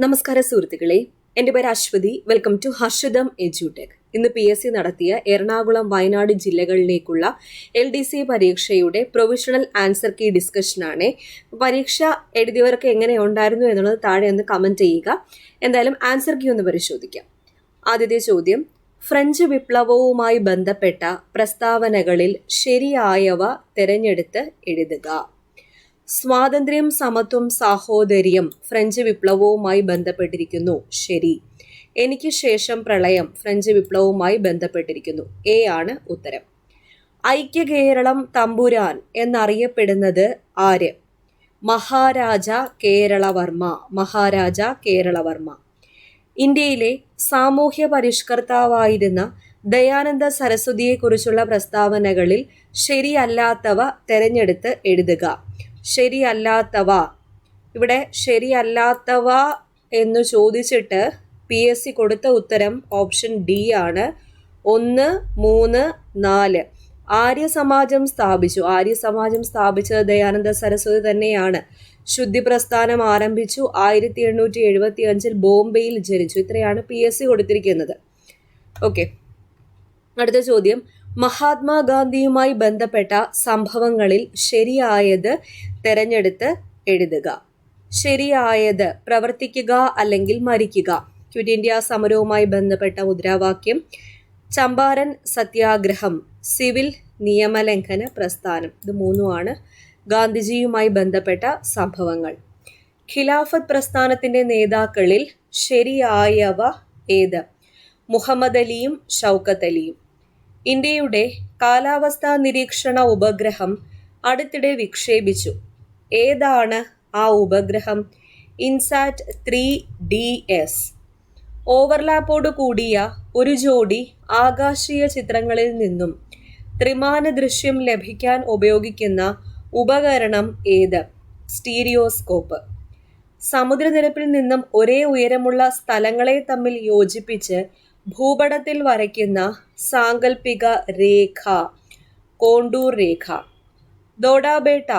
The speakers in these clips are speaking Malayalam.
നമസ്കാരം സുഹൃത്തുക്കളെ, എൻ്റെ പേര് അശ്വതി. വെൽക്കം ടു ഹർഷിതം എജ്യൂടെക്. ഇന്ന് PSC നടത്തിയ എറണാകുളം, വയനാട് ജില്ലകളിലേക്കുള്ള LDC പരീക്ഷയുടെ പ്രൊവിഷണൽ ആൻസർ കീ ഡിസ്കഷനാണ്. പരീക്ഷ എഴുതിയവർക്ക് എങ്ങനെ ഉണ്ടായിരുന്നു എന്നുള്ളത് താഴെ ഒന്ന് കമൻറ്റ് ചെയ്യുക. എന്തായാലും ആൻസർ കീ ഒന്ന് പരിശോധിക്കാം. ആദ്യത്തെ ചോദ്യം, ഫ്രഞ്ച് വിപ്ലവവുമായി ബന്ധപ്പെട്ട പ്രസ്താവനകളിൽ ശരിയായവ തിരഞ്ഞെടുത്ത് എഴുതുക. സ്വാതന്ത്ര്യം, സമത്വം, സാഹോദര്യം ഫ്രഞ്ച് വിപ്ലവവുമായി ബന്ധപ്പെട്ടിരിക്കുന്നു. ശരി. എനിക്ക് ശേഷം പ്രളയം ഫ്രഞ്ച് വിപ്ലവവുമായി ബന്ധപ്പെട്ടിരിക്കുന്നു. എ ആണ് ഉത്തരം. ഐക്യ കേരളം തമ്പുരാൻ എന്നറിയപ്പെടുന്നത് ആര്? മഹാരാജ കേരളവർമ്മ. മഹാരാജ കേരളവർമ്മ. ഇന്ത്യയിലെ സാമൂഹ്യ പരിഷ്കർത്താവായിരുന്ന ദയാനന്ദ സരസ്വതിയെക്കുറിച്ചുള്ള പ്രസ്താവനകളിൽ ശരിയല്ലാത്തവ തിരഞ്ഞെടുത്ത് എഴുതുക. ശരിയല്ലാത്തവ. ഇവിടെ ശരിയല്ലാത്തവ എന്ന് ചോദിച്ചിട്ട് PSC കൊടുത്ത ഉത്തരം ഓപ്ഷൻ ഡി ആണ്. 1, 3, 4. ആര്യസമാജം സ്ഥാപിച്ചു. ആര്യസമാജം സ്ഥാപിച്ചത് ദയാനന്ദ സരസ്വതി തന്നെയാണ്. ശുദ്ധി പ്രസ്ഥാനം ആരംഭിച്ചു. 1875 ബോംബെയിൽ ജനിച്ചു. ഇത്രയാണ് PSC കൊടുത്തിരിക്കുന്നത്. ഓക്കെ, അടുത്ത ചോദ്യം, മഹാത്മാഗാന്ധിയുമായി ബന്ധപ്പെട്ട സംഭവങ്ങളിൽ ശരിയായത് തിരഞ്ഞെടുത്ത് എഴുതുക. ശരിയായത് പ്രവർത്തിക്കുക അല്ലെങ്കിൽ മരിക്കുക. ക്വിറ്റ് ഇന്ത്യ സമരവുമായി ബന്ധപ്പെട്ട മുദ്രാവാക്യം, ചമ്പാരൻ സത്യാഗ്രഹം, സിവിൽ നിയമലംഘന പ്രസ്ഥാനം. ഇത് മൂന്നുമാണ് ഗാന്ധിജിയുമായി ബന്ധപ്പെട്ട സംഭവങ്ങൾ. ഖിലാഫത്ത് പ്രസ്ഥാനത്തിന്റെ നേതാക്കളിൽ ശരിയായവ ഏത്? മുഹമ്മദ് അലിയും ഷൗക്കത്ത് അലിയും. ഇന്ത്യയുടെ കാലാവസ്ഥാ നിരീക്ഷണ ഉപഗ്രഹം അടുത്തിടെ വിക്ഷേപിച്ചു. ഏതാണ് ആ ഉപഗ്രഹം? ഇൻസാറ്റ് 3DS. ഓവർലാപ്പോട് കൂടിയ ഒരു ജോഡി ആകാശീയ ചിത്രങ്ങളിൽ നിന്നും ത്രിമാന ദൃശ്യം ലഭിക്കാൻ ഉപയോഗിക്കുന്ന ഉപകരണം ഏത്? സ്റ്റീരിയോസ്കോപ്പ്. സമുദ്രനിരപ്പിൽ നിന്നും ഒരേ ഉയരമുള്ള സ്ഥലങ്ങളെ തമ്മിൽ യോജിപ്പിച്ച് ഭൂപടത്തിൽ വരയ്ക്കുന്ന സാങ്കല്പിക രേഖ കോണ്ടൂർ രേഖ. ദോഡാബേട്ട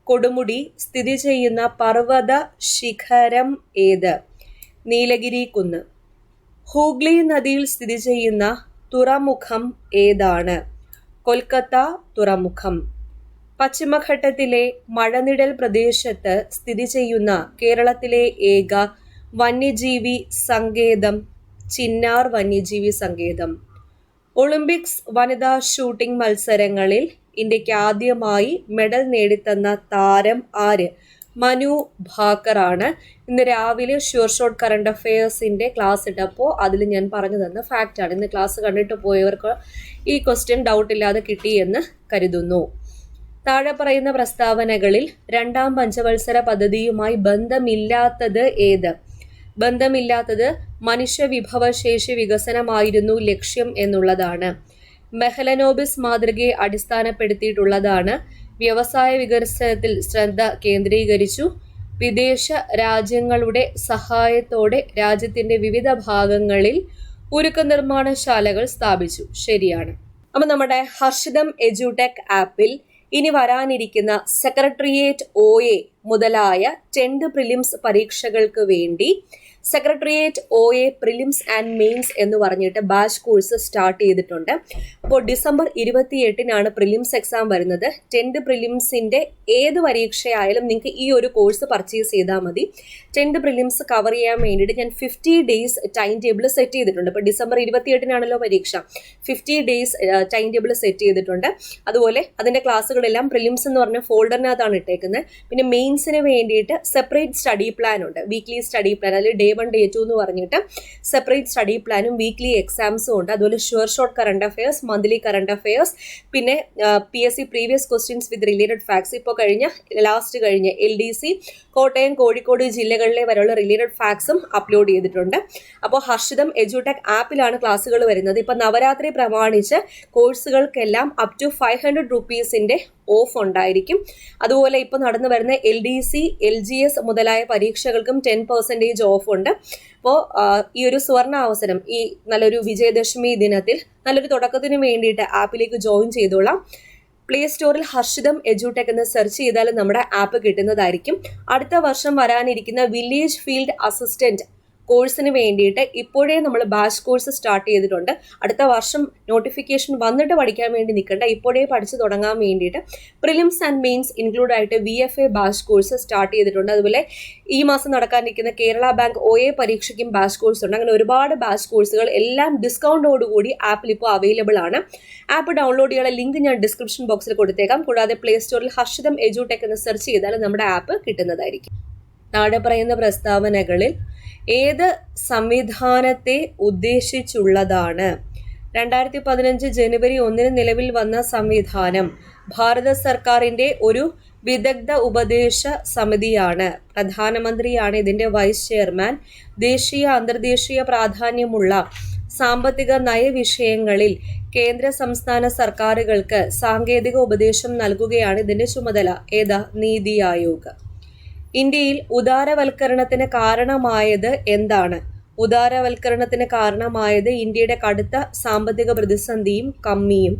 കൊടുമുടി സ്ഥിതി ചെയ്യുന്ന പർവ്വത ശിഖരം ഏത്? നീലഗിരി കുന്ന്. ഹൂഗ്ലി നദിയിൽ സ്ഥിതി ചെയ്യുന്ന തുറമുഖം ഏതാണ്? കൊൽക്കത്ത തുറമുഖം. പശ്ചിമഘട്ടത്തിലെ മഴനിഴൽ പ്രദേശത്ത് സ്ഥിതി ചെയ്യുന്ന കേരളത്തിലെ ഏക വന്യജീവി സങ്കേതം ചിന്നാർ വന്യജീവി സങ്കേതം. ഒളിമ്പിക്സ് വനിതാ ഷൂട്ടിംഗ് മത്സരങ്ങളിൽ ഇന്ത്യക്ക് ആദ്യമായി മെഡൽ നേടിത്തന്ന താരം ആര്? മനു ഭാക്കർ ആണ്. ഇന്ന് രാവിലെ ഷുവർ ഷോട്ട് കറണ്ട് അഫയേഴ്സിന്റെ ക്ലാസ് ഇട്ടപ്പോൾ അതിൽ ഞാൻ പറഞ്ഞു തന്ന ഫാക്റ്റാണ്. ഇന്ന് ക്ലാസ് കണ്ടിട്ട് പോയവർക്ക് ഈ ക്വസ്റ്റ്യൻ ഡൗട്ടില്ലാതെ കിട്ടിയെന്ന് കരുതുന്നു. താഴെ പറയുന്ന പ്രസ്താവനകളിൽ രണ്ടാം പഞ്ചവത്സര പദ്ധതിയുമായി ബന്ധമില്ലാത്തത് ഏത്? ബന്ധമില്ലാത്തത് മനുഷ്യ വിഭവശേഷി വികസനമായിരുന്നു ലക്ഷ്യം എന്നുള്ളതാണ്. മെഹലനോബിസ് മാതൃകയെ അടിസ്ഥാനപ്പെടുത്തിയിട്ടുള്ളതാണ്. വ്യവസായ വികസനത്തിൽ ശ്രദ്ധ കേന്ദ്രീകരിച്ചു. വിദേശ രാജ്യങ്ങളുടെ സഹായത്തോടെ രാജ്യത്തിന്റെ വിവിധ ഭാഗങ്ങളിൽ ഉരുക്ക് നിർമ്മാണശാലകൾ സ്ഥാപിച്ചു. ശരിയാണ്. അപ്പം നമ്മുടെ ഹർഷിതം എജ്യൂടെക് ആപ്പിൽ ഇനി വരാനിരിക്കുന്ന സെക്രട്ടേറിയറ്റ് OA മുതലായ 10th പ്രിലിംസ് പരീക്ഷകൾക്ക് വേണ്ടി secretariat OA prelims and mains എന്ന് പറഞ്ഞിട്ട് ബാച്ച് കോഴ്സ് സ്റ്റാർട്ട് ചെയ്തിട്ടുണ്ട്. അപ്പോൾ ഡിസംബർ 28-നാണ് പ്രിലിംസ് എക്സാം വരുന്നത്. 10th പ്രിലിംസിന്റെ ഏത് പരീക്ഷയായാലും നിങ്ങൾക്ക് ഈ ഒരു കോഴ്സ് പർച്ചേസ് ചെയ്താൽ മതി. 10th പ്രിലിംസ് കവർ ചെയ്യാൻ വേണ്ടിയിട്ട് ഞാൻ 50 days ടൈം ടേബിൾ സെറ്റ് ചെയ്തിട്ടുണ്ട്. ഇപ്പോൾ ഡിസംബർ 28-നാണല്ലോ പരീക്ഷ. 50 days ടൈം ടേബിൾ സെറ്റ് ചെയ്തിട്ടുണ്ട്. അതുപോലെ അതിന്റെ ക്ലാസ്സുകളെല്ലാം പ്രിലിംസ് എന്ന് പറഞ്ഞ ഫോൾഡറിനകത്താണ് ഇട്ടേക്കുന്നത്. പിന്നെ മെയിൻസിന് വേണ്ടിയിട്ട് സെപ്പറേറ്റ് സ്റ്റഡി പ്ലാൻ ഉണ്ട്. വീക്ക്ലി സ്റ്റഡി പ്ലാൻ, അതിൽ Day 1 Day 2 എന്ന് പറഞ്ഞിട്ട് സെപ്പറേറ്റ് സ്റ്റഡി പ്ലാനും വീക്ക്ലി എക്സാംസും ഉണ്ട്. അതുപോലെ sure shot current affairs, monthly current affairs, പിന്നെ PSC previous questions with related facts. ഇപ്പോൾ ലാസ്റ്റ് കഴിഞ്ഞ LDC കോട്ടയം, കോഴിക്കോട് ജില്ലകളിലെ വരെയുള്ള റിലേറ്റഡ് ഫാക്ട്സും അപ്ലോഡ് ചെയ്തിട്ടുണ്ട്. അപ്പോൾ ഹർഷിതം എജ്യൂടെക് ആപ്പിലാണ് ക്ലാസ്സുകൾ വരുന്നത്. ഇപ്പം നവരാത്രി പ്രമാണിച്ച് കോഴ്സുകൾക്കെല്ലാം അപ് ടു 500 rupees ഓഫ് ഉണ്ടായിരിക്കും. അതുപോലെ ഇപ്പോൾ നടന്നു വരുന്ന LDC, LGS മുതലായ പരീക്ഷകൾക്കും 10% ഓഫ് ഉണ്ട്. അപ്പോൾ ഈ ഒരു സുവർണ അവസരം, ഈ നല്ലൊരു വിജയദശമി ദിനത്തിൽ നല്ലൊരു തുടക്കത്തിന് വേണ്ടിയിട്ട് ആപ്പിലേക്ക് ജോയിൻ ചെയ്തോളാം. പ്ലേ സ്റ്റോറിൽ ഹർഷിതം എഡ്യൂടെക് എന്ന് സെർച്ച് ചെയ്താൽ നമ്മുടെ ആപ്പ് കിട്ടുന്നതായിരിക്കും. അടുത്ത വർഷം വരാനിരിക്കുന്ന വില്ലേജ് ഫീൽഡ് അസിസ്റ്റന്റ് കോഴ്സിന് വേണ്ടിയിട്ട് ഇപ്പോഴേ നമ്മൾ ബാച്ച് കോഴ്സ് സ്റ്റാർട്ട് ചെയ്തിട്ടുണ്ട്. അടുത്ത വർഷം നോട്ടിഫിക്കേഷൻ വന്നിട്ട് പഠിക്കാൻ വേണ്ടി നിൽക്കേണ്ട, ഇപ്പോഴേ പഠിച്ചു തുടങ്ങാൻ വേണ്ടിയിട്ട് പ്രിലിംസ് ആൻഡ് മെയിൻസ് ഇൻക്ലൂഡ് ആയിട്ട് VFA ബാച്ച് കോഴ്സ് സ്റ്റാർട്ട് ചെയ്തിട്ടുണ്ട്. അതുപോലെ ഈ മാസം നടക്കാനിരിക്കുന്ന കേരള ബാങ്ക് OA പരീക്ഷയ്ക്കും ബാച്ച് കോഴ്സ് ഉണ്ട്. അങ്ങനെ ഒരുപാട് ബാച്ച് കോഴ്സുകൾ എല്ലാം ഡിസ്കൗണ്ടോടുകൂടി ആപ്പിൽ ഇപ്പോൾ അവൈലബിൾ ആണ്. ആപ്പ് ഡൗൺലോഡ് ചെയ്യാനുള്ള ലിങ്ക് ഞാൻ ഡിസ്ക്രിപ്ഷൻ ബോക്സിൽ കൊടുത്തേക്കാം. കൂടാതെ പ്ലേ സ്റ്റോറിൽ ഹർഷിതം എഡ്യൂടെക് എന്ന് സെർച്ച് ചെയ്താൽ നമ്മുടെ ആപ്പ് കിട്ടുന്നതായിരിക്കും. താഴെ പറയുന്ന പ്രസ്താവനകളിൽ ഏത് സംവിധാനത്തെ ഉദ്ദേശിച്ചുള്ളതാണ്? 2015 ജനുവരി 1 നിലവിൽ വന്ന സംവിധാനം ഭാരത സർക്കാരിൻ്റെ ഒരു വിദഗ്ധ ഉപദേശ സമിതിയാണ്. പ്രധാനമന്ത്രിയാണ് ഇതിൻ്റെ വൈസ് ചെയർമാൻ. ദേശീയ അന്തർദേശീയ പ്രാധാന്യമുള്ള സാമ്പത്തിക നയവിഷയങ്ങളിൽ കേന്ദ്ര സംസ്ഥാന സർക്കാരുകൾക്ക് സാങ്കേതിക ഉപദേശം നൽകുകയാണ് ഇതിൻ്റെ ചുമതല. ഏതാ? നീതി ആയോഗ്. ഇന്ത്യയിൽ ഉദാരവൽക്കരണത്തിന് കാരണമായത് എന്താണ്? ഉദാരവൽക്കരണത്തിന് കാരണമായത് ഇന്ത്യയുടെ കടുത്ത സാമ്പത്തിക പ്രതിസന്ധിയും കമ്മിയും.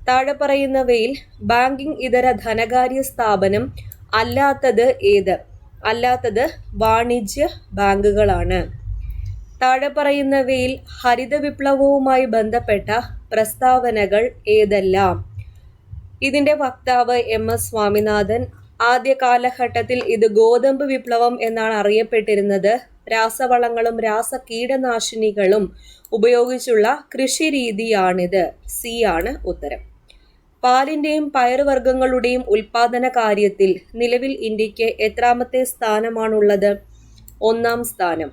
താഴെ പറയുന്നവയിൽ ബാങ്കിംഗ് ഇതര ധനകാര്യ സ്ഥാപനം അല്ലാത്തത് ഏത്? അല്ലാത്തത് വാണിജ്യ ബാങ്കുകളാണ്. താഴെ പറയുന്നവയിൽ ഹരിത വിപ്ലവവുമായി ബന്ധപ്പെട്ട പ്രസ്താവനകൾ ഏതെല്ലാം? ഇതിന്റെ വക്താവ് MS സ്വാമിനാഥൻ. ആദ്യ കാലഘട്ടത്തിൽ ഇത് ഗോതമ്പ് വിപ്ലവം എന്നാണ് അറിയപ്പെട്ടിരുന്നത്. രാസവളങ്ങളും രാസകീടനാശിനികളും ഉപയോഗിച്ചുള്ള കൃഷി രീതിയാണിത്. C ആണ് ഉത്തരം. പാലിന്റെയും പയറുവർഗ്ഗങ്ങളുടെയും ഉൽപാദന കാര്യത്തിൽ നിലവിൽ ഇന്ത്യക്ക് എത്രാമത്തെ സ്ഥാനമാണുള്ളത്? 1-ാം സ്ഥാനം.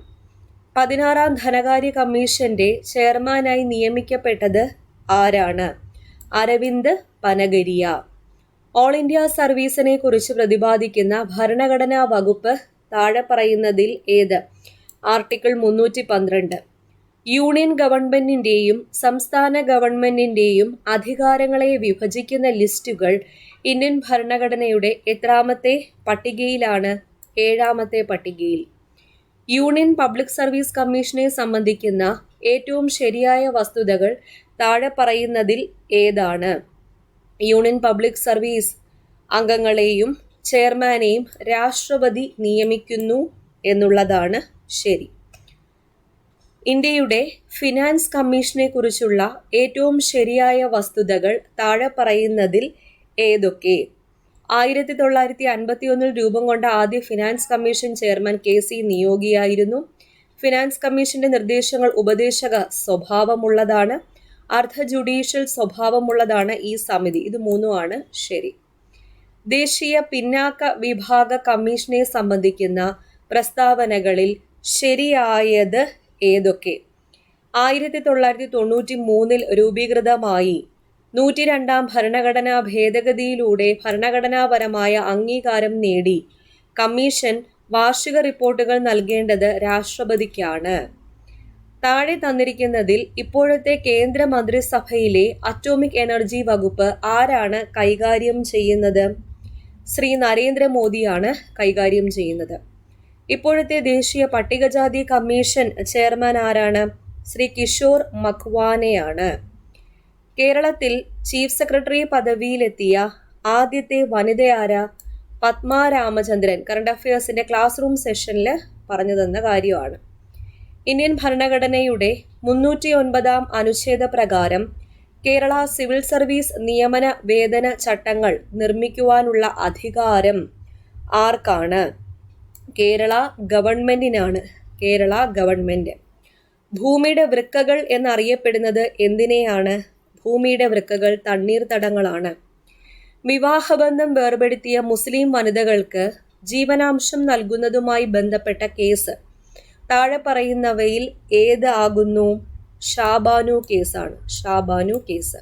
16-ാം ധനകാര്യ കമ്മീഷന്റെ ചെയർമാനായി നിയമിക്കപ്പെട്ടത് ആരാണ്? അരവിന്ദ് പനഗരിയ. ഓൾ ഇന്ത്യ സർവീസിനെ കുറിച്ച് പ്രതിപാദിക്കുന്ന ഭരണഘടനാ വകുപ്പ് താഴെ പറയുന്നതിൽ ഏത്? ആർട്ടിക്കിൾ 312. യൂണിയൻ ഗവൺമെന്റിന്റെയും സംസ്ഥാന ഗവൺമെന്റിന്റെയും അധികാരങ്ങളെ വിഭജിക്കുന്ന ലിസ്റ്റുകൾ ഇന്ത്യൻ ഭരണഘടനയുടെ എത്രാമത്തെ പട്ടികയിലാണ്? 7-ാമത്തെ പട്ടികയിൽ. യൂണിയൻ പബ്ലിക് സർവീസ് കമ്മീഷനെ സംബന്ധിക്കുന്ന ഏറ്റവും ശരിയായ വസ്തുതകൾ താഴെ പറയുന്നതിൽ ഏതാണ്? യൂണിയൻ പബ്ലിക് സർവീസ് അംഗങ്ങളെയും ചെയർമാനെയും രാഷ്ട്രപതി നിയമിക്കുന്നു എന്നുള്ളതാണ് ശരി. ഇന്ത്യയുടെ ഫിനാൻസ് കമ്മീഷനെ കുറിച്ചുള്ള ഏറ്റവും ശരിയായ വസ്തുതകൾ താഴെ പറയുന്നതിൽ ഏതൊക്കെ? 1951 രൂപം കൊണ്ട ആദ്യ ഫിനാൻസ് കമ്മീഷൻ ചെയർമാൻ KC നിയോഗിയായിരുന്നു. ഫിനാൻസ് കമ്മീഷന്റെ നിർദ്ദേശങ്ങൾ ഉപദേശക സ്വഭാവമുള്ളതാണ്. അർദ്ധ ജുഡീഷ്യൽ സ്വഭാവമുള്ളതാണ് ഈ സമിതി. ഇത് മൂന്നുമാണ് ശരി. ദേശീയ പിന്നാക്ക വിഭാഗ കമ്മീഷനെ സംബന്ധിക്കുന്ന പ്രസ്താവനകളിൽ ശരിയായത് ഏതൊക്കെ? 1993 രൂപീകൃതമായി 102-ാം ഭരണഘടനാ ഭേദഗതിയിലൂടെ ഭരണഘടനാപരമായ അംഗീകാരം നേടി. കമ്മീഷൻ വാർഷിക റിപ്പോർട്ടുകൾ നൽകേണ്ടത് രാഷ്ട്രപതിക്കാണ്. താഴെ തന്നിരിക്കുന്നതിൽ ഇപ്പോഴത്തെ കേന്ദ്ര മന്ത്രിസഭയിലെ അറ്റോമിക് എനർജി വകുപ്പ് ആരാണ് കൈകാര്യം ചെയ്യുന്നത്? ശ്രീ നരേന്ദ്രമോദിയാണ് കൈകാര്യം ചെയ്യുന്നത്. ഇപ്പോഴത്തെ ദേശീയ പട്ടികജാതി കമ്മീഷൻ ചെയർമാൻ ആരാണ്? ശ്രീ കിഷോർ മക്വാനയാണ്. കേരളത്തിൽ ചീഫ് സെക്രട്ടറി പദവിയിലെത്തിയ ആദ്യത്തെ വനിതയാരാ? പത്മ രാമചന്ദ്രൻ. കറണ്ട് അഫയേഴ്സിന്റെ ക്ലാസ് റൂം സെഷനിൽ പറഞ്ഞു തന്ന കാര്യമാണ്. ഇന്ത്യൻ ഭരണഘടനയുടെ 309-ാം അനുച്ഛേദ പ്രകാരം കേരള സിവിൽ സർവീസ് നിയമന വേതന ചട്ടങ്ങൾ നിർമ്മിക്കുവാനുള്ള അധികാരം ആർക്കാണ്? കേരള ഗവൺമെന്റിനാണ്. കേരള ഗവൺമെന്റ്. ഭൂമിയുടെ വൃക്കകൾ എന്നറിയപ്പെടുന്നത് എന്തിനെയാണ്? ഭൂമിയുടെ വൃക്കകൾ തണ്ണീർത്തടങ്ങളാണ്. വിവാഹബന്ധം വേർപെടുത്തിയ മുസ്ലിം വനിതകൾക്ക് ജീവനാംശം നൽകുന്നതുമായി ബന്ധപ്പെട്ട കേസ് താഴെ പറയുന്നവയിൽ ഏത് ആകുന്നു? ഷാബാനു കേസാണ്. ഷാബാനു കേസ്.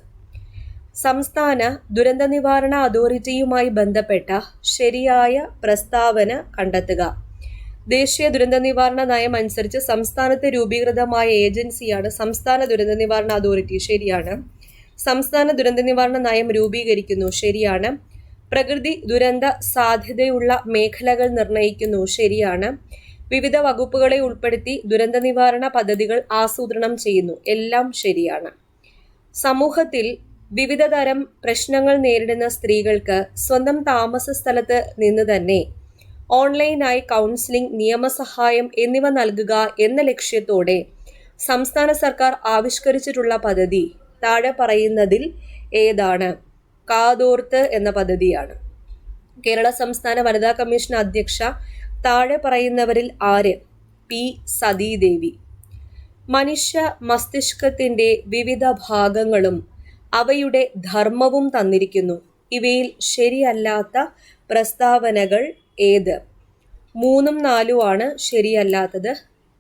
സംസ്ഥാന ദുരന്ത നിവാരണ അതോറിറ്റിയുമായി ബന്ധപ്പെട്ട ശരിയായ പ്രസ്താവന കണ്ടെത്തുക. ദേശീയ ദുരന്ത നിവാരണ നയം അനുസരിച്ച് സംസ്ഥാനത്ത് രൂപീകൃതമായ ഏജൻസിയാണ് സംസ്ഥാന ദുരന്ത നിവാരണ അതോറിറ്റി. ശരിയാണ്. സംസ്ഥാന ദുരന്ത നിവാരണ നയം രൂപീകരിക്കുന്നു. ശരിയാണ്. പ്രകൃതി ദുരന്ത സാധ്യതയുള്ള മേഖലകൾ നിർണ്ണയിക്കുന്നു. ശരിയാണ്. വിവിധ വകുപ്പുകളെ ഉൾപ്പെടുത്തി ദുരന്ത നിവാരണ പദ്ധതികൾ ആസൂത്രണം ചെയ്യുന്നു. എല്ലാം ശരിയാണ്. സമൂഹത്തിൽ വിവിധ തരം പ്രശ്നങ്ങൾ നേരിടുന്ന സ്ത്രീകൾക്ക് സ്വന്തം താമസ സ്ഥലത്ത് നിന്ന് തന്നെ ഓൺലൈനായി കൗൺസിലിംഗ്, നിയമസഹായം എന്നിവ നൽകുക എന്ന ലക്ഷ്യത്തോടെ സംസ്ഥാന സർക്കാർ ആവിഷ്കരിച്ചിട്ടുള്ള പദ്ധതി താഴെ പറയുന്നതിൽ ഏതാണ്? കാതോർത്ത് എന്ന പദ്ധതിയാണ്. കേരള സംസ്ഥാന വനിതാ കമ്മീഷൻ അധ്യക്ഷ താഴെ പറയുന്നവരിൽ ആര്? പി. സതീദേവി. മനുഷ്യ മസ്തിഷ്കത്തിന്റെ വിവിധ ഭാഗങ്ങളും അവയുടെ ധർമ്മവും തന്നിരിക്കുന്നു. ഇവയിൽ ശരിയല്ലാത്ത പ്രസ്താവനകൾ ഏത്? 3ഉം 4ഉം ആണ് ശരിയല്ലാത്തത്.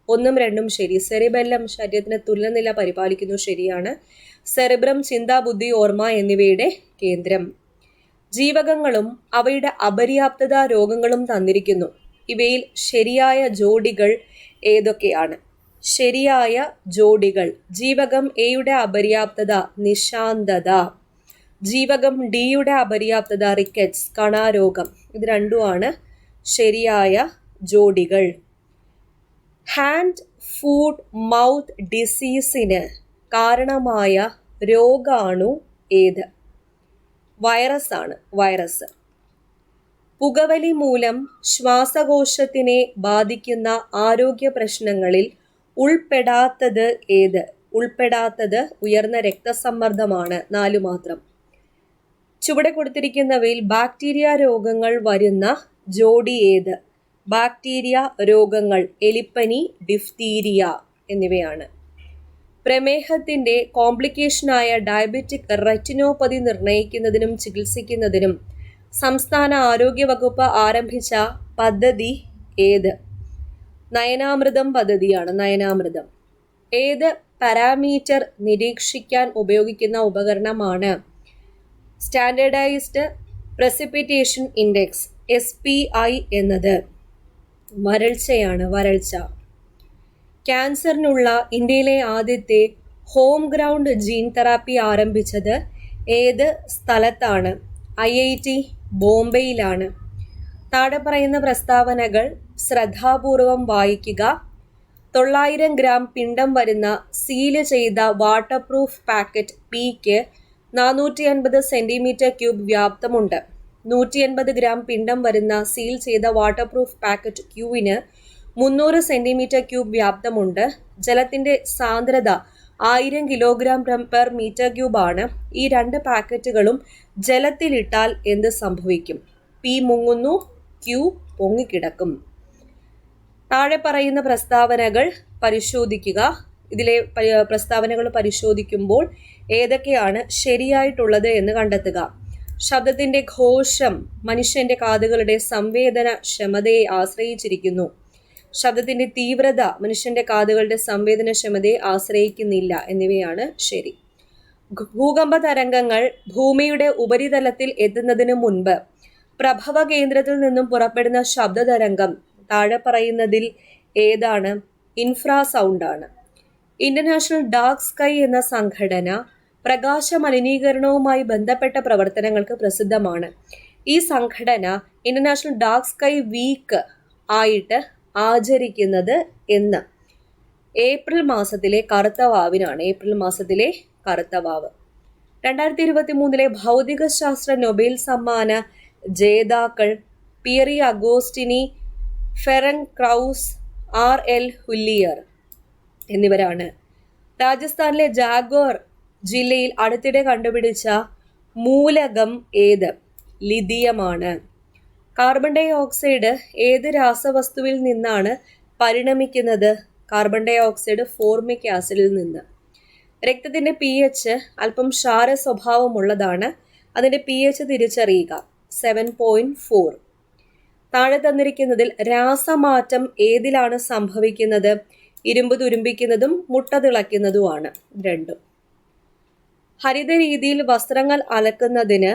1ഉം 2ഉം ശരി. സെറിബെല്ലം ശരീരത്തിന് തുലനില പരിപാലിക്കുന്നു, ശരിയാണ്. സെറിബ്രം ചിന്ത, ബുദ്ധി, ഓർമ്മ എന്നിവയുടെ കേന്ദ്രം. ജീവകങ്ങളും അവയുടെ അപര്യാപ്തത രോഗങ്ങളും തന്നിരിക്കുന്നു. ഇവയിൽ ശരിയായ ജോഡികൾ ഏതൊക്കെയാണ്? ശരിയായ ജോഡികൾ: ജീവകം എയുടെ അപര്യാപ്തത നിശാന്തത, ജീവകം ഡിയുടെ അപര്യാപ്തത റിക്കറ്റ്സ് കണാരോഗം. ഇത് രണ്ടുമാണ് ശരിയായ ജോഡികൾ. ഹാൻഡ് ഫുഡ് മൗത്ത് ഡിസീസിന് കാരണമായ രോഗാണു ഏത്? വൈറസ് ആണ്, വൈറസ്. പുകവലി മൂലം ശ്വാസകോശത്തിനെ ബാധിക്കുന്ന ആരോഗ്യ പ്രശ്നങ്ങളിൽ ഉൾപ്പെടാത്തത് ഏത്? ഉൾപ്പെടാത്തത് ഉയർന്ന രക്തസമ്മർദ്ദമാണ്. 4 മാത്രം. ചുവടെ കൊടുത്തിരിക്കുന്നവയിൽ ബാക്ടീരിയ രോഗങ്ങൾ വരുന്ന ജോഡി ഏത്? ബാക്ടീരിയ രോഗങ്ങൾ എലിപ്പനി, ഡിഫ്തീരിയ എന്നിവയാണ്. പ്രമേഹത്തിന്റെ കോംപ്ലിക്കേഷനായ ഡയബറ്റിക് റെറ്റിനോപ്പതി നിർണ്ണയിക്കുന്നതിനും ചികിത്സിക്കുന്നതിനും സംസ്ഥാന ആരോഗ്യ വകുപ്പ് ആരംഭിച്ച പദ്ധതി ഏത്? നയനാമൃതം പദ്ധതിയാണ്. നയനാമൃതം. ഏത് പാരാമീറ്റർ നിരീക്ഷിക്കാൻ ഉപയോഗിക്കുന്ന ഉപകരണമാണ് സ്റ്റാൻഡേർഡൈസ്ഡ് പ്രസിപ്പിറ്റേഷൻ ഇൻഡെക്സ് SPI എന്നത്? വരൾച്ചയാണ്, വരൾച്ച. ക്യാൻസറിനുള്ള ഇന്ത്യയിലെ ആദ്യത്തെ ഹോം ഗ്രൗണ്ട് ജീൻ തെറാപ്പി ആരംഭിച്ചത് ഏത് സ്ഥലത്താണ്? IIT ബോംബെയിലാണ്. താഴെ പറയുന്ന പ്രസ്താവനകൾ ശ്രദ്ധാപൂർവം വായിക്കുക. 900 ഗ്രാം പിണ്ഡം വരുന്ന സീല് ചെയ്ത വാട്ടർ പ്രൂഫ് പാക്കറ്റ് Pക്ക് 450 cm3 വ്യാപ്തമുണ്ട്. 180 ഗ്രാം പിണ്ഡം വരുന്ന സീൽ ചെയ്ത വാട്ടർ പ്രൂഫ് പാക്കറ്റ് Qന് 300 cm3 വ്യാപ്തമുണ്ട്. ജലത്തിന്റെ സാന്ദ്രത 1000 kg/m3 ആണ്. ഈ 2 പാക്കറ്റുകളും ജലത്തിലിട്ടാൽ എന്ത് സംഭവിക്കും? P മുങ്ങുന്നു, Q പൊങ്ങിക്കിടക്കും. താഴെ പറയുന്ന പ്രസ്താവനകൾ പരിശോധിക്കുക. ഇതിലെ പ്രസ്താവനകൾ പരിശോധിക്കുമ്പോൾ ഏതൊക്കെയാണ് ശരിയായിട്ടുള്ളത് എന്ന് കണ്ടെത്തുക. ശബ്ദത്തിന്റെ ഘോഷം മനുഷ്യന്റെ കാതുകളുടെ സംവേദനക്ഷമതയെ ആശ്രയിച്ചിരിക്കുന്നു. ശബ്ദത്തിന്റെ തീവ്രത മനുഷ്യന്റെ കാതുകളുടെ സംവേദനക്ഷമതയെ ആശ്രയിക്കുന്നില്ല എന്നിവയാണ് ശരി. ഭൂകമ്പ തരംഗങ്ങൾ ഭൂമിയുടെ ഉപരിതലത്തിൽ എത്തുന്നതിന് മുൻപ് പ്രഭവ കേന്ദ്രത്തിൽ നിന്നും പുറപ്പെടുന്ന ശബ്ദതരംഗം താഴെ പറയുന്നതിൽ ഏതാണ്? ഇൻഫ്രാസൗണ്ട് ആണ്. ഇന്റർനാഷണൽ ഡാർക്ക് സ്കൈ എന്ന സംഘടന പ്രകാശ മലിനീകരണവുമായി ബന്ധപ്പെട്ട പ്രവർത്തനങ്ങൾക്ക് പ്രസിദ്ധമാണ്. ഈ സംഘടന ഇന്റർനാഷണൽ ഡാർക്ക് സ്കൈ വീക്ക് ആയിട്ട് ആചരിക്കുന്നത് എന്ന്? ഏപ്രിൽ മാസത്തിലെ കറുത്ത വാവിനാണ്. ഏപ്രിൽ മാസത്തിലെ കറുത്ത വാവ്. 2023 ഭൗതിക ശാസ്ത്ര നൊബേൽ സമ്മാന ജേതാക്കൾ പിയറി അഗോസ്റ്റിനി, ഫെറൻക് ക്രൗസ്, RL ഹുല്ലിയർ എന്നിവരാണ്. രാജസ്ഥാനിലെ ജാഗ്വാർ ജില്ലയിൽ അടുത്തിടെ കണ്ടുപിടിച്ച മൂലകം ഏത്? ലിഥിയമാണ്. കാർബൺ ഡൈ ഓക്സൈഡ് ഏത് രാസവസ്തുവിൽ നിന്നാണ് പരിണമിക്കുന്നത്? കാർബൺ ഡൈ ഓക്സൈഡ് ഫോർമിക് ആസിഡിൽ നിന്ന്. രക്തത്തിന്റെ pH അല്പം ക്ഷാര സ്വഭാവമുള്ളതാണ്. അതിന്റെ pH തിരിച്ചറിയുക. 7.4. താഴെ തന്നിരിക്കുന്നതിൽ രാസമാറ്റം ഏതിലാണ് സംഭവിക്കുന്നത്? ഇരുമ്പ് തുരുമ്പിക്കുന്നതും മുട്ട തിളയ്ക്കുന്നതുമാണ് രണ്ടും. ഹരിത രീതിയിൽ വസ്ത്രങ്ങൾ അലക്കുന്നതിന്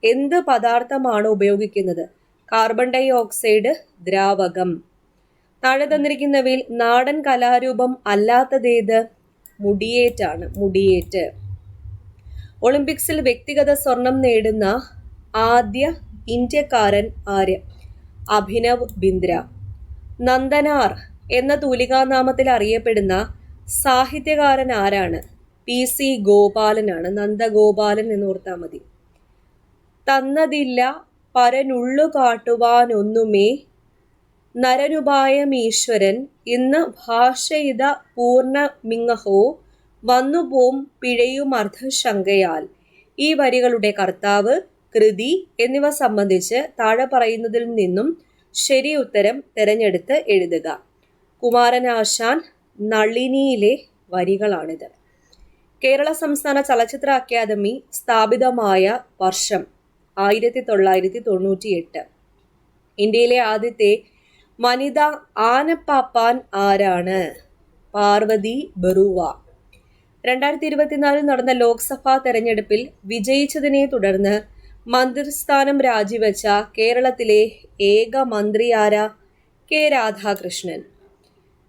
എന്ത് പദാർത്ഥമാണ് ഉപയോഗിക്കുന്നത്? കാർബൺ ഡൈ ഓക്സൈഡ് ദ്രാവകം. താഴെ തന്നിരിക്കുന്നവയിൽ നാടൻ കലാരൂപം അല്ലാത്തതേത്? മുടിയേറ്റാണ്. മുടിയേറ്റ്. ഒളിമ്പിക്സിൽ വ്യക്തിഗത സ്വർണം നേടുന്ന ആദ്യ ഇന്ത്യക്കാരൻ ആര്? അഭിനവ് ബിന്ദ്ര. നന്ദനാർ എന്ന തൂലികാനാമത്തിൽ അറിയപ്പെടുന്ന സാഹിത്യകാരൻ ആരാണ്? PC ഗോപാലനാണ്. നന്ദഗോപാലൻ എന്ന് ഓർത്താൽ മതി. തന്നതില്ല പരനുള്ളു കാട്ടുവാനൊന്നുമേ നരനുപായമീശ്വരൻ ഇന്ന് ഭാഷയിത പൂർണ്ണമിങ്ങഹോ വന്നുപോം പിഴയുമർദ്ധശങ്കയാൽ. ഈ വരികളുടെ കർത്താവ്, കൃതി എന്നിവ സംബന്ധിച്ച് താഴെ പറയുന്നതിൽ നിന്നും ശരി ഉത്തരം തിരഞ്ഞെടുത്ത് എഴുതുക. കുമാരനാശാൻ നളിനിയിലെ വരികളാണിത്. കേരള സംസ്ഥാന ചലച്ചിത്ര അക്കാദമി സ്ഥാപിതമായ വർഷം 1998. ഇന്ത്യയിലെ ആദ്യത്തെ വനിതാ ആനപ്പാപ്പാൻ ആരാണ്? പാർവതി ബറുവ. 2024 നടന്ന ലോക്സഭാ തെരഞ്ഞെടുപ്പിൽ വിജയിച്ചതിനെ തുടർന്ന് മന്ത്രിസ്ഥാനം രാജിവെച്ച കേരളത്തിലെ ഏക മന്ത്രി ആരാ? കെ രാധാകൃഷ്ണൻ.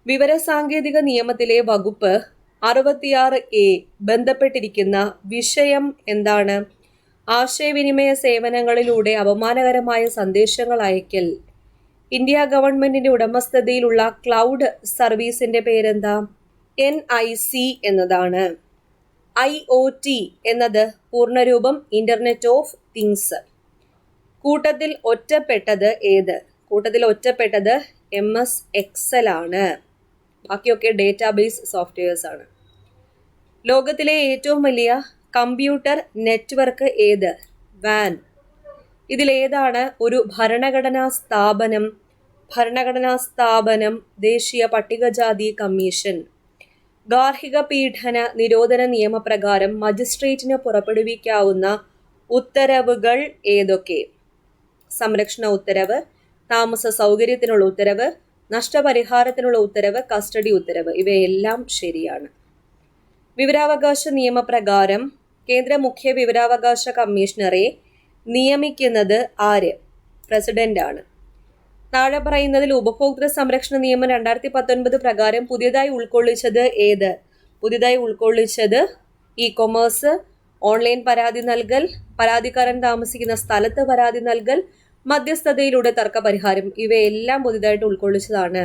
വിവരസാങ്കേതിക നിയമത്തിലെ വകുപ്പ് 66A ബന്ധപ്പെട്ടിരിക്കുന്ന വിഷയം എന്താണ്? ആശയവിനിമയ സേവനങ്ങളിലൂടെ അപമാനകരമായ സന്ദേശങ്ങൾ അയക്കൽ. ഇന്ത്യ ഗവൺമെന്റിന്റെ ഉടമസ്ഥതയിലുള്ള ക്ലൗഡ് സർവീസിന്റെ പേരെന്താ? NIC എന്നതാണ്. IoT എന്നത് പൂർണ്ണരൂപം ഇന്റർനെറ്റ് ഓഫ് തിങ്സ്. കൂട്ടത്തിൽ ഒറ്റപ്പെട്ടത് ഏത്? കൂട്ടത്തിൽ ഒറ്റപ്പെട്ടത് MS Excel ആണ്. ബാക്കിയൊക്കെ ഡേറ്റാബേസ് സോഫ്റ്റ്വെയർസ് ആണ്. ലോകത്തിലെ ഏറ്റവും വലിയ കമ്പ്യൂട്ടർ നെറ്റ്വർക്ക് ഏത്? WAN. ഇതിലേതാണ് ഒരു ഭരണഘടനാ സ്ഥാപനം? ദേശീയ പട്ടികജാതി കമ്മീഷൻ. ഗാർഹിക പീഡന നിരോധന നിയമപ്രകാരം മജിസ്ട്രേറ്റിന് പുറപ്പെടുവിക്കാവുന്ന ഉത്തരവുകൾ ഏതൊക്കെ? സംരക്ഷണ ഉത്തരവ്, താമസ സൗകര്യത്തിനുള്ള ഉത്തരവ്, നഷ്ടപരിഹാരത്തിനുള്ള ഉത്തരവ്, കസ്റ്റഡി ഉത്തരവ്. ഇവയെല്ലാം ശരിയാണ്. വിവരാവകാശ നിയമപ്രകാരം കേന്ദ്ര മുഖ്യ വിവരാവകാശ കമ്മീഷണറെ നിയമിക്കുന്നത് ആര്? പ്രസിഡന്റ് ആണ്. താഴെ പറയുന്നതിൽ ഉപഭോക്തൃ സംരക്ഷണ നിയമം 2019 പ്രകാരം പുതിയതായി ഉൾക്കൊള്ളിച്ചത് ഏത്? പുതിയതായി ഉൾക്കൊള്ളിച്ചത് കൊമേഴ്സ്, ഓൺലൈൻ പരാതി നൽകൽ, പരാതിക്കാരൻ താമസിക്കുന്ന സ്ഥലത്ത് പരാതി നൽകൽ, മധ്യസ്ഥതയിലൂടെ തർക്കപരിഹാരം. ഇവയെല്ലാം പുതിയതായിട്ട് ഉൾക്കൊള്ളിച്ചതാണ്.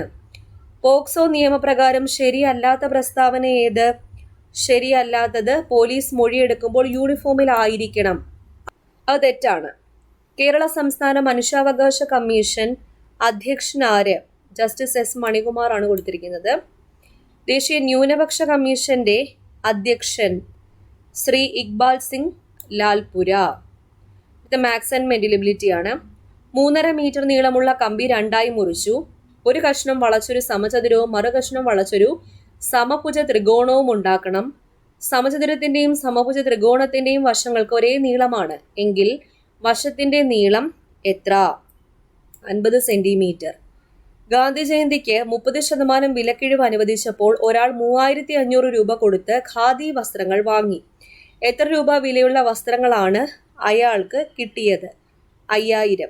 പോക്സോ നിയമപ്രകാരം ശരിയല്ലാത്ത പ്രസ്താവന ഏത്? ശരിയല്ലാത്തത് പോലീസ് മൊഴിയെടുക്കുമ്പോൾ യൂണിഫോമിൽ ആയിരിക്കണം. അത് തെറ്റാണ്. കേരള സംസ്ഥാന മനുഷ്യാവകാശ കമ്മീഷൻ അധ്യക്ഷൻ ആര്? ജസ്റ്റിസ് S മണികുമാർ ആണ് കൊടുത്തിരിക്കുന്നത്. ദേശീയ ന്യൂനപക്ഷ കമ്മീഷന്റെ അധ്യക്ഷൻ ശ്രീ ഇക്ബാൽ സിംഗ് ലാൽപുര. ഇത് മാക്സ് ആൻഡ് മെന്റിലബിലിറ്റി ആണ്. 3.5 മീറ്റർ നീളമുള്ള കമ്പി രണ്ടായി മുറിച്ചു. ഒരു കഷ്ണം വളച്ചൊരു സമചതുരവും മറുകഷ്ണം വളച്ചൊരു സമഭുജ ത്രികോണവും ഉണ്ടാക്കണം. സമചതുരത്തിന്റെയും സമഭുജ ത്രികോണത്തിന്റെയും വശങ്ങൾക്ക് ഒരേ നീളമാണ് എങ്കിൽ വശത്തിന്റെ നീളം എത്ര? 50 സെന്റിമീറ്റർ. ഗാന്ധി ജയന്തിക്ക് 30% വിലക്കിഴിവ് അനുവദിച്ചപ്പോൾ ഒരാൾ 3500 രൂപ കൊടുത്ത് ഖാദി വസ്ത്രങ്ങൾ വാങ്ങി. എത്ര രൂപ വിലയുള്ള വസ്ത്രങ്ങളാണ് അയാൾക്ക് കിട്ടിയത്? 5000.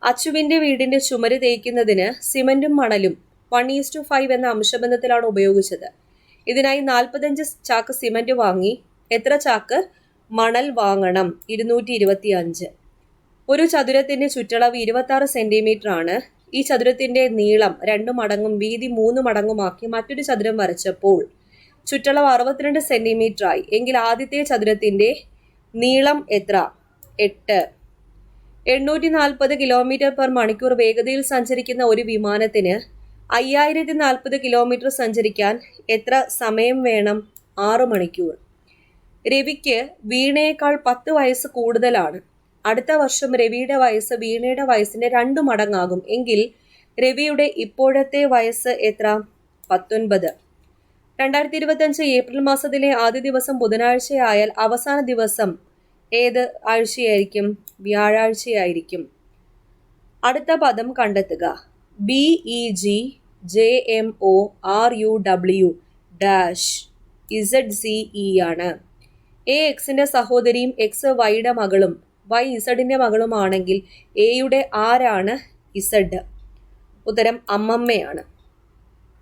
അച്ചുവിന്റെ വീടിന്റെ ചുമര് തേയ്ക്കുന്നതിന് സിമന്റും മണലും 1:5 എന്ന അംശബന്ധത്തിലാണ് ഉപയോഗിച്ചത്. ഇതിനായി 45 ചാക്ക് സിമന്റ് വാങ്ങി. എത്ര ചാക്ക് മണൽ വാങ്ങണം? 225. ഒരു ചതുരത്തിന്റെ ചുറ്റളവ് 26 സെന്റിമീറ്റർ ആണ്. ഈ ചതുരത്തിന്റെ നീളം 2 മടങ്ങും വീതി 3 മടങ്ങുമാക്കി മറ്റൊരു ചതുരം വരച്ചപ്പോൾ ചുറ്റളവ് 62 സെന്റിമീറ്റർ ആയി. എങ്കിൽ ആദ്യത്തെ ചതുരത്തിന്റെ നീളം എത്ര? 8. 840 കിലോമീറ്റർ പെർ മണിക്കൂർ വേഗതയിൽ സഞ്ചരിക്കുന്ന ഒരു വിമാനത്തിന് 5040 കിലോമീറ്റർ സഞ്ചരിക്കാൻ എത്ര സമയം വേണം? 6 മണിക്കൂർ. രവിക്ക് വീണയേക്കാൾ 10 വയസ്സ് കൂടുതലാണ്. അടുത്ത വർഷം രവിയുടെ വയസ്സ് വീണയുടെ വയസ്സിന്റെ 2 മടങ്ങാകും. എങ്കിൽ രവിയുടെ ഇപ്പോഴത്തെ വയസ്സ് എത്ര? 19. 2025 ഏപ്രിൽ മാസത്തിലെ ആദ്യ ദിവസം ബുധനാഴ്ചയായാൽ അവസാന ദിവസം ഏത് ആഴ്ചയായിരിക്കും? വ്യാഴാഴ്ചയായിരിക്കും. അടുത്ത പദം കണ്ടെത്തുക. BEGMORUW-ZCE ആണ്. A Xന്റെ സഹോദരിയും X Yയുടെ മകളും Y Zന്റെ മകളുമാണെങ്കിൽ എയുടെ ആരാണ് Z? ഉത്തരം അമ്മമ്മയാണ്.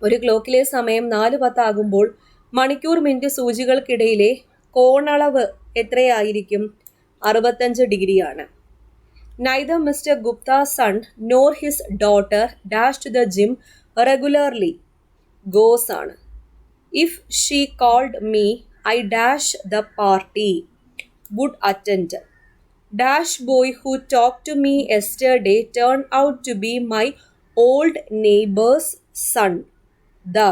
ഒരു ക്ലോക്കിലെ സമയം 4:10 ആകുമ്പോൾ മണിക്കൂർ മിനിറ്റ് സൂചികൾക്കിടയിലെ കോണളവ് എത്രയായിരിക്കും? 65 ഡിഗ്രിയാണ്. Neither Mr. Gupta's son nor his daughter dash to the gym regularly. Goes ആണ്. If she called me, I dash the party. Would attend. Dash boy who talked to me yesterday turned out to be my old neighbor's son. The.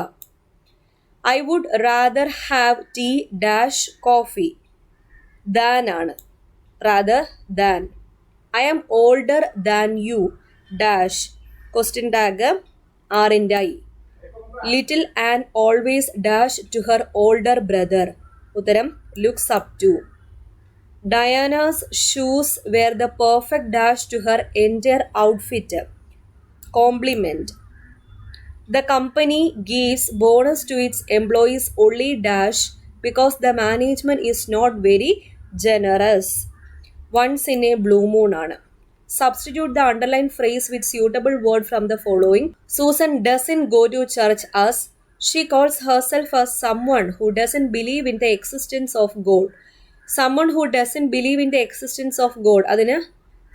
I would rather have tea dash coffee. Than ആണ്. Rather than. I am older than you. Dash. Question tag R&I. Little and always dash to her older brother. ഉത്തരം looks up to. Diana's shoes were the perfect dash to her entire outfit. Compliment. The company gives bonus to its employees only dash because the management is not very generous. Once in a blue moon ആണ്. Substitute the underlined phrase with suitable word from the following. Susan doesn't go to church as she calls herself as someone who doesn't believe in the existence of God. Someone who doesn't believe in the existence of God. അതിന്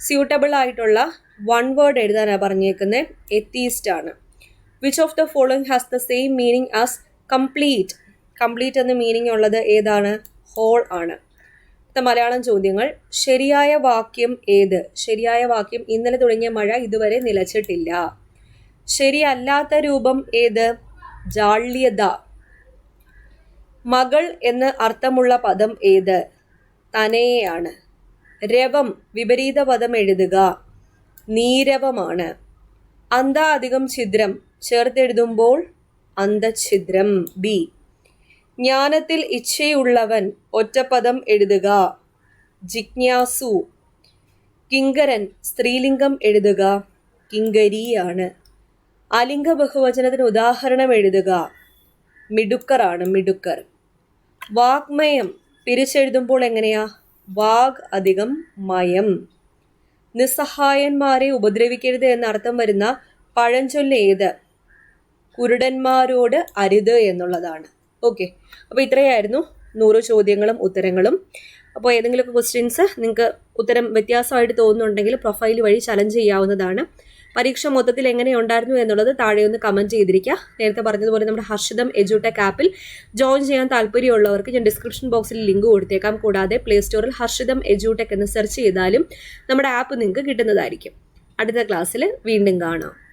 suitable ആയിട്ടുള്ള one word എഴുതാനാണ് പറഞ്ഞേക്കുന്നത്. Atheist ആണ്. Which of the following has the same meaning as complete? Complete എന്ന മീനിങ് ഉള്ളത് ഏതാണ്? whole ആണ്. മലയാളം ചോദ്യങ്ങൾ. ശരിയായ വാക്യം ഏത്? ശരിയായ വാക്യം ഇന്നലെ തുടങ്ങിയ മഴ ഇതുവരെ നിലച്ചിട്ടില്ല. ശരിയല്ലാത്ത രൂപം ഏത്? ജാള്യത. മകൾ എന്ന് അർത്ഥമുള്ള പദം ഏത്? തനയാണ്. രവം വിപരീത പദം എഴുതുക. നീരവമാണ്. അന്ത അധികം ഛിദ്രം ചേർത്തെഴുതുമ്പോൾ അന്തഛിദ്രം. ബി. ജ്ഞാനത്തിൽ ഇച്ഛയുള്ളവൻ ഒറ്റപ്പദം എഴുതുക. ജിജ്ഞാസു. കിങ്കരൻ സ്ത്രീലിംഗം എഴുതുക. കിങ്കരിയാണ്. അലിംഗ ബഹുവചനത്തിന് ഉദാഹരണം എഴുതുക. മിടുക്കറാണ്. മിടുക്കർ. വാഗ്മയം പിരിച്ചെഴുതുമ്പോൾ എങ്ങനെയാ? വാഗ് അധികം മയം. നിസ്സഹായന്മാരെ ഉപദ്രവിക്കരുത് എന്നർത്ഥം വരുന്ന പഴഞ്ചൊല്ല് ഏത്? കുരുടന്മാരോട് അരുത് എന്നുള്ളതാണ്. ഓക്കെ, അപ്പോൾ ഇത്രയായിരുന്നു 100 ചോദ്യങ്ങളും ഉത്തരങ്ങളും. അപ്പോൾ ഏതെങ്കിലുമൊക്കെ ക്വസ്റ്റ്യൻസ് നിങ്ങൾക്ക് ഉത്തരം വ്യത്യാസമായിട്ട് തോന്നുന്നുണ്ടെങ്കിൽ പ്രൊഫൈൽ വഴി ചലഞ്ച് ചെയ്യാവുന്നതാണ്. പരീക്ഷ മൊത്തത്തിൽ എങ്ങനെയുണ്ടായിരുന്നു എന്നുള്ളത് താഴെ ഒന്ന് കമൻറ്റ് ചെയ്തിരിക്കുക. നേരത്തെ പറഞ്ഞതുപോലെ നമ്മുടെ ഹർഷിതം എജ്യൂടെക് ആപ്പിൽ ജോയിൻ ചെയ്യാൻ താല്പര്യമുള്ളവർക്ക് ഞാൻ ഡിസ്ക്രിപ്ഷൻ ബോക്സിൽ ലിങ്ക് കൊടുത്തേക്കാം. കൂടാതെ പ്ലേ സ്റ്റോറിൽ ഹർഷിതം എജ്യൂടെക് എന്ന് സെർച്ച് ചെയ്താലും നമ്മുടെ ആപ്പ് നിങ്ങൾക്ക് കിട്ടുന്നതായിരിക്കും. അടുത്ത ക്ലാസ്സിൽ വീണ്ടും കാണാം.